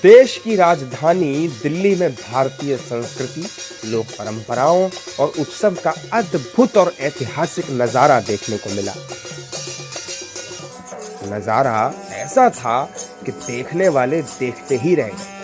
देश की राजधानी दिल्ली में भारतीय संस्कृति, लोक परंपराओं और उत्सव का अद्भुत और ऐतिहासिक नजारा देखने को मिला। नजारा ऐसा था कि देखने वाले देखते ही रह गए।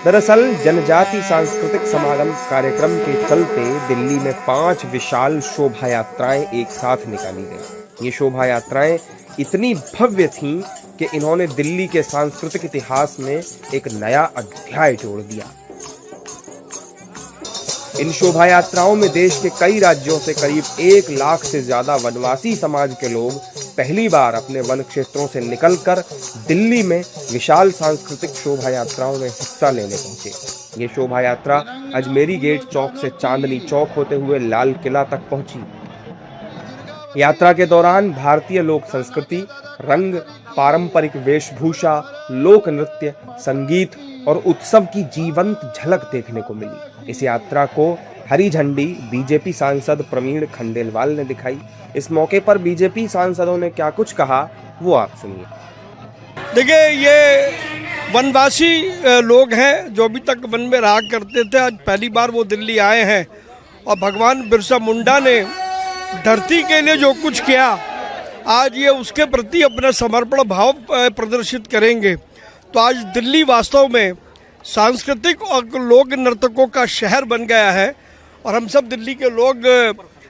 दरअसल जनजाति सांस्कृतिक समागम कार्यक्रम के चलते दिल्ली में 5 विशाल शोभा यात्राएं एक साथ निकाली गई। ये शोभा यात्राएं इतनी भव्य थीं कि इन्होंने दिल्ली के सांस्कृतिक इतिहास में एक नया अध्याय जोड़ दिया। इन शोभा यात्राओं में देश के कई राज्यों से करीब 1 लाख से ज्यादा वनवासी समाज के लोग पहली बार अपने वन क्षेत्रों से निकलकर दिल्ली में विशाल सांस्कृतिक शोभा यात्राओं में हिस्सा लेने पहुंचे। ये शोभा यात्रा अजमेरी गेट चौक से चांदनी चौक होते हुए लाल किला तक पहुंची। यात्रा के दौरान भारतीय लोक संस्कृति, रंग, पारंपरिक वेशभूषा, लोक नृत्य, संगीत और उत्सव की जीवंत झलक देखने को मिली। इस यात्रा को हरी झंडी बीजेपी सांसद प्रवीण खंडेलवाल ने दिखाई। इस मौके पर बीजेपी सांसदों ने क्या कुछ कहा, वो आप सुनिए। देखिए, ये वनवासी लोग हैं जो अभी तक वन में रहा करते थे। आज पहली बार वो दिल्ली आए हैं और भगवान बिरसा मुंडा ने धरती के लिए जो कुछ किया, आज ये उसके प्रति अपना समर्पण भाव प्रदर्शित करेंगे। तो आज दिल्ली वास्तव में सांस्कृतिक और लोक नर्तकों का शहर बन गया है और हम सब दिल्ली के लोग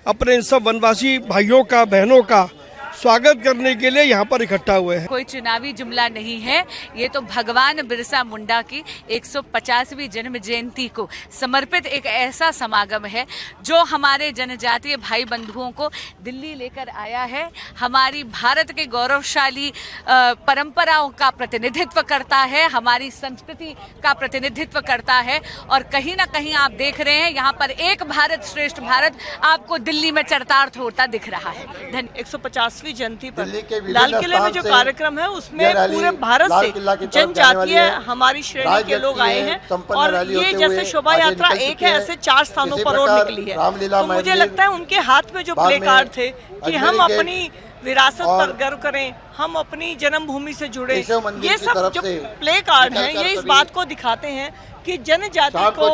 अपने इन सब वनवासी भाइयों का, बहनों का स्वागत करने के लिए यहाँ पर इकट्ठा हुए हैं। कोई चुनावी जुमला नहीं है, ये तो भगवान बिरसा मुंडा की 150वीं जन्म जयंती को समर्पित एक ऐसा समागम है जो हमारे जनजातीय भाई बंधुओं को दिल्ली लेकर आया है। हमारी भारत के गौरवशाली परंपराओं का प्रतिनिधित्व करता है, हमारी संस्कृति का प्रतिनिधित्व करता है और कहीं ना कहीं आप देख रहे हैं यहाँ पर एक भारत श्रेष्ठ भारत आपको दिल्ली में चरितार्थ होता दिख रहा है। धन्यवाद। 150वीं जयंती पर लाल किले में जो कार्यक्रम है उसमें पूरे भारत से जनजातीय हमारी श्रेणी के लोग आए हैं और ये जैसे शोभा यात्रा एक है, ऐसे 4 स्थानों पर और निकली है। तो मुझे लगता है उनके हाथ में जो प्ले कार्ड थे कि हम अपनी विरासत पर गर्व करें, हम अपनी जन्मभूमि से जुड़े, ये सब जो प्ले कार्ड हैं ये इस बात को दिखाते हैं कि जनजाति को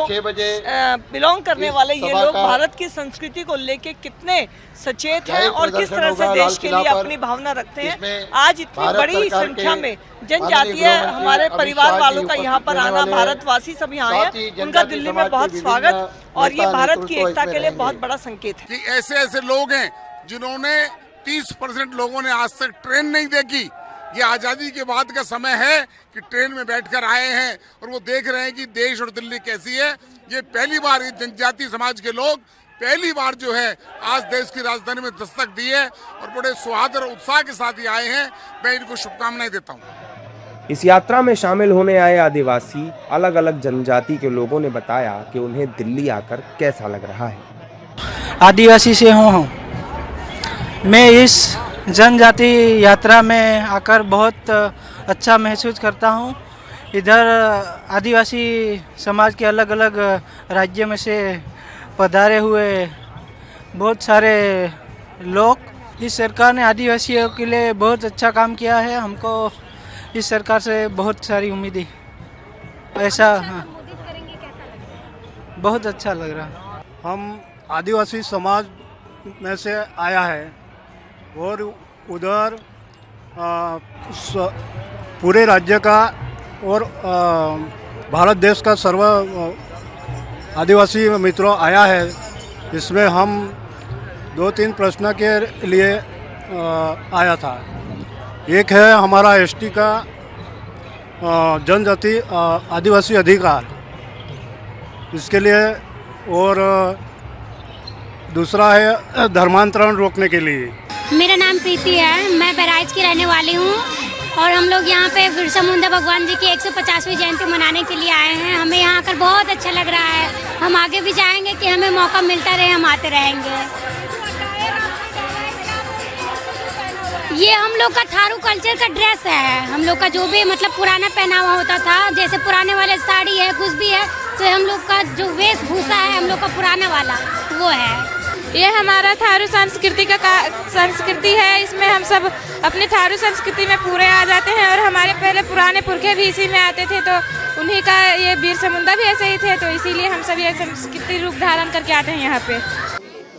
बिलोंग करने वाले ये लोग भारत की संस्कृति को लेके कितने सचेत हैं और किस तरह से देश के लिए अपनी भावना रखते हैं। आज इतनी बड़ी संख्या में जनजातीय हमारे परिवार वालों का यहाँ पर आना, भारतवासी सब यहाँ आए हैं, उनका दिल्ली में बहुत स्वागत और ये भारत की एकता के लिए बहुत बड़ा संकेत है। कि ऐसे ऐसे लोग हैं जिन्होंने 30% लोगों ने आज तक ट्रेन नहीं देखी। ये आज़ादी के बाद का समय है कि ट्रेन में बैठकर आए हैं और वो देख रहे हैं कि देश और दिल्ली कैसी है। ये पहली बार जनजाति समाज के लोग पहली बार जो है आज देश की राजधानी में दस्तक दी है और बड़े स्वाद और उत्साह के साथ ही आए हैं। मैं इनको शुभकामनाएं देता हूँ। इस यात्रा में शामिल होने आए आदिवासी, अलग अलग जनजाति के लोगों ने बताया कि उन्हें दिल्ली आकर कैसा लग रहा है। आदिवासी से हूँ मैं, इस जनजाति यात्रा में आकर बहुत अच्छा महसूस करता हूँ। इधर आदिवासी समाज के अलग अलग राज्य में से पधारे हुए बहुत सारे लोग, इस सरकार ने आदिवासियों के लिए बहुत अच्छा काम किया है। हमको इस सरकार से बहुत सारी उम्मीदें, ऐसा हाँ, बहुत अच्छा लग रहा। हम आदिवासी समाज में से आया है और उधर पूरे राज्य का और भारत देश का सर्व आदिवासी मित्रों आया है। इसमें हम 2-3 प्रश्न के लिए आया था। एक है हमारा एसटी का जनजाति आदिवासी अधिकार, इसके लिए, और दूसरा है धर्मांतरण रोकने के लिए। मेरा नाम प्रीति है, मैं बहराइच की रहने वाली हूँ और हम लोग यहाँ पे बिरसा मुंडा भगवान जी की 150वीं जयंती मनाने के लिए आए हैं। हमें यहाँ आकर बहुत अच्छा लग रहा है। हम आगे भी जाएंगे कि हमें मौका मिलता रहे, हम आते रहेंगे। ये हम लोग का थारू कल्चर का ड्रेस है। हम लोग का जो भी मतलब पुराना पहनावा होता था, जैसे पुराने वाले साड़ी है, कुछ भी है, तो हम लोग का जो वेशभूषा है हम लोग का पुराना वाला वो है। ये हमारा थारू संस्कृति का संस्कृति है। इसमें हम सब अपनी थारू संस्कृति में पूरे आ जाते हैं और हमारे पे पुराने पुरखे भी इसी में आते थे, तो उन्हीं का ये बिरसा मुंडा भी ऐसे ही थे, तो इसीलिए हम सब ये संस्कृति रूप धारण करके आते हैं यहाँ पे।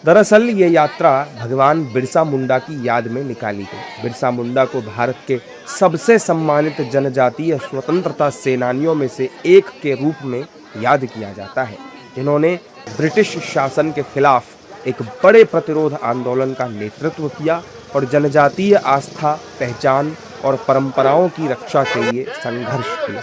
दरअसल ये यात्रा भगवान बिरसा मुंडा की याद में निकाली गई। बिरसा मुंडा को भारत के सबसे सम्मानित जनजातीय स्वतंत्रता सेनानियों में से एक के रूप में याद किया जाता है, जिन्होंने ब्रिटिश शासन के खिलाफ एक बड़े प्रतिरोध आंदोलन का नेतृत्व किया और जनजातीय आस्था, पहचान और परंपराओं की रक्षा के लिए संघर्ष किया।